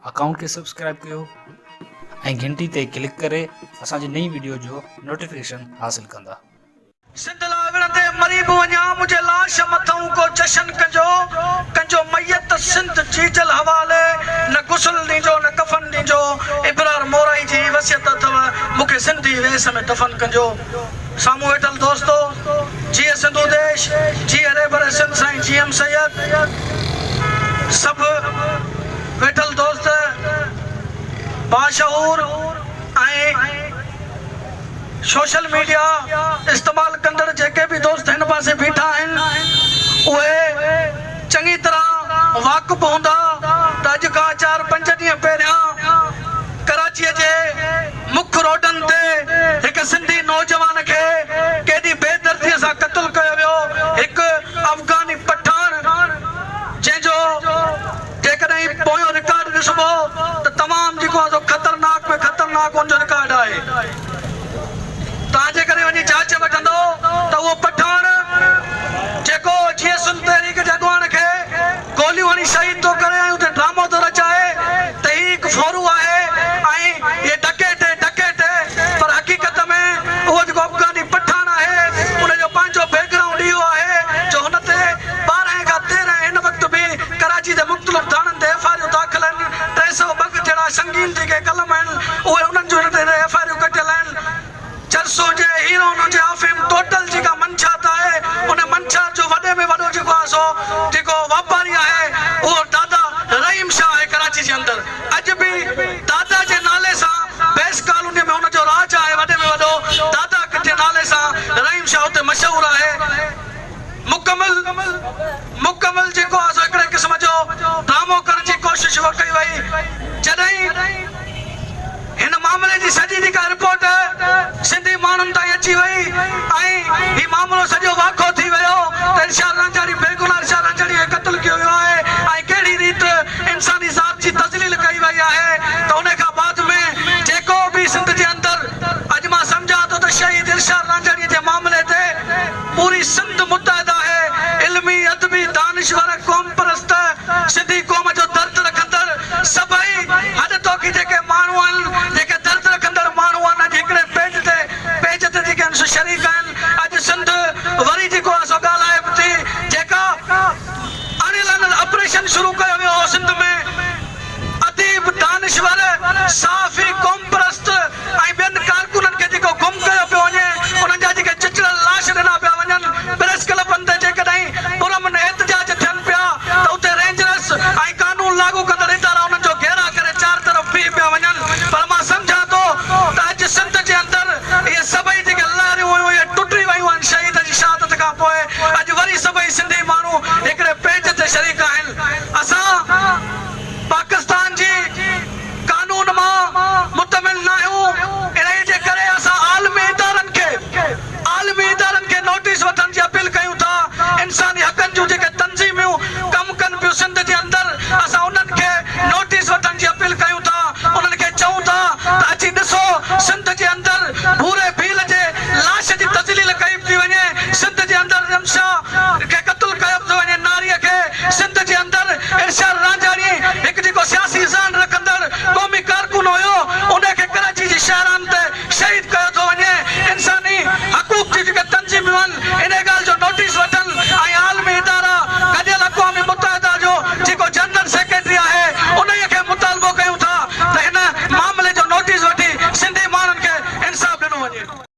Account के subscribe कयो ऐं घंटी ते क्लिक करे असांजी नई वीडियो जो नोटिफिकेशन हासिल कंदा। सिंधला विणंदे मरी बि वञा मुंहिंजे लाश मथां को जशन कंजो मैयत सिंध जीजल हवाले न गुसल ॾिजो न कफन ॾिजो इबरार मोराई जी वसियत अथव मूंखे सिंधी वेस में दफ़न कंजो। साम्हूं वेठल दोस्तो जीअं सिंधु देश जीअं रेबर सिंध साईं GM सैयद सभु वेठल दोस्त बाशऊर ऐं सोशल मीडिया इस्तेमाल कंदड़ जेके भी दोस्त हिन पासे बीठा आहिनि उहे चङी तरह वाक़ुफ़ हूंदा त अॼु खां 4-5 ॾींहं पहिरियां कराचीअ जे मुख्य रोडनि ते हिकु सिंधी नौजवान खे केॾी बेदर्दीअ सां क़त्ल कयो वियो। हिकु अफ़गानी पठान जंहिंजो जेकॾहिं पोयों रिकॉर्ड ॾिसबो त तमामु जेको आहे ख़तरनाक में ख़तरनाक हुनजो रिकॉर्ड आहे। तव्हांजे करे वञी जांच वठंदो त उहो पठान जेको जीअं सुन तहरीक जे अॻुवान खे गोलियूं हणी शहीद थो करे ऐं उते ड्रामो थो रचाए त ही हिकु फोरू आहे ऐं इहे डकैत पर हक़ीक़त में उहो जेको अफ़गानी पठान आहे उनजो पंहिंजो बैकग्राउंड इहो आहे जो हुन ते 12 खां 13 हिन वक़्तु बि कराची जे मुख़्तलिफ़ थाणनि ते FIR दाख़िल आहिनि। 302 जहिड़ा संगीन जेके कलम आहिनि उहे उन्हनि जो हिन ते FIR कटियल आहिनि। चरसो जे हीरो हुनजे आफ़िम टोटल जेका मंशात आहे उन मंशात जो वॾे में वॾो जेको आहे सो जेको वापारी आहे उहो दादा रहीम शाह आहे कराची जे अंदरि। अॼु बि दादा जे नाले सां बेस कॉलोनी में हुनजो राज आहे वॾे में वॾो दादा जे नाले सां रहीम शाह उते मशहूरु आहे। मुकमल जेको आहे सो हिकिड़े क़िस्म जो ड्रामो करण जी कोशिशि उहा कई वई। जॾहिं हिन मामले जी सॼी जेका रिपोर्ट सिंधी माण्हुनि ताईं अची वई ऐं हीउ मामिलो सॼो वाक़ो थी वियो त इरशाद रांझाणी बेगुनाह इरशाद रांझाणी खे क़त्ल कयो वियो आहे ऐं कहिड़ी रीति इंसानी ज़ात जी तज़लील कई वई आहे त उन खां बाद में जेको बि सिंध जे अंदरि अॼु मां सम्झां थो त शहीद इरशाद रांझाणीअ जे मामले ते पूरी सिंध मुतहद आहे। इल्मी अदबी दानिश्वर क़ौम परस्त सिंधी क़ौम जो दर्द रखंदड़ सभई हद तोकी जेके माण्हू आहिनि जेके दर्द रखंदड़ माण्हू आहिनि अॼु हिकिड़े पेज ते जेके आहिनि शरीक आहिनि। अॼु सिंध वरी जेको आहे सो ॻाल्हाए थी जेका अनिल ऑपरेशन शुरू कयो वियो हो सिंध में अदीब दानिश्वर साफ़ी क़ौम परस्त ऐं ॿियनि कारकुननि खे जेको गुम कयो पियो वञे उन्हनि जा जेके चिचड़ल लाश ॾिना पिया वञनि प्रेस क्लबनि ते जेकॾहिं पुरमन एहतजाज थियनि पिया त उते रेंजर्स ऐं कानून लागू कंदड़ इदारा उन्हनि जो घेरा करे 4 तरफ़ बीह पिया वञनि। पर मां सम्झां थो त अॼु सिंध जे अंदरि इहे सभई जेके लहरियूं हुयूं इहे टुटी वयूं आहिनि शहीद जी शहादत खां पोइ। अॼु वरी सभई सिंधी माण्हू हिकिड़े पेज ते शरीक आहिनि। असां पाकिस्तान जी कानून मां मुतमिल न आहियूं। इन जे करे असां आलमी इदारनि खे नोटिस वठण जी अपील कयूं था। इंसानी हक़नि जूं जेके तंज़ीमूं कमु कनि पियूं सिंध जे अंदरि असां उन्हनि खे नोटिस वठण जी अपील कयूं था। उन्हनि खे चऊं था त अची ॾिसो सिंध जे अंदरि भूरे भील जे लाश जी तज़लील कई थी वञे। सिंध जे अंदरि रमशा खे क़त्ल कयो थो वञे नारीअ खे। सिंध जे अंदरि इरशाद रांझाणी हिकु जेको सियासी ज़ान रखंदड़ क़ौमी कारकुन हुयो उनखे कराची जी शहरनि ते शहीद कयो